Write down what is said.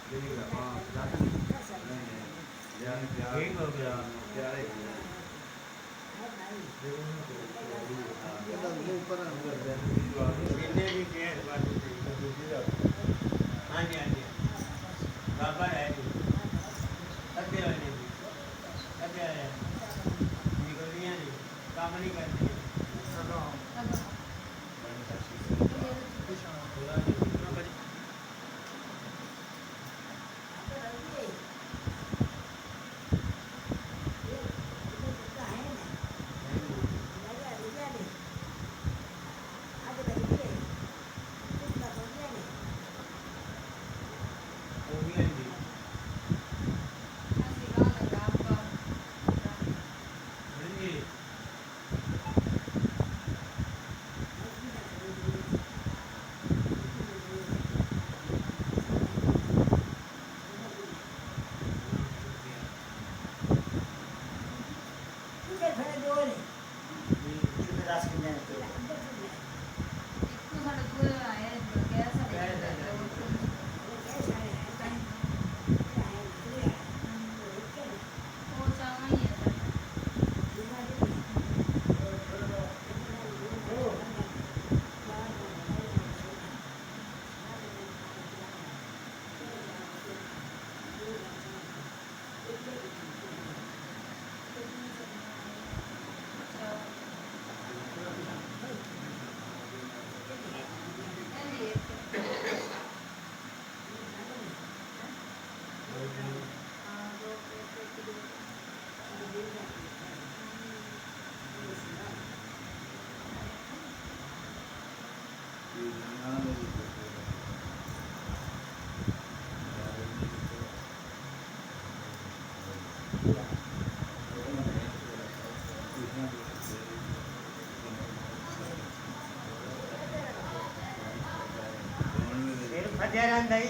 ठीक हो गया जिन्ने भी थे हाँ जी हाँ जी बाबा है जी अद्धे वाले जी अद्धे वाले निकलियाँ नहीं काम नहीं करती फतेह रंधाई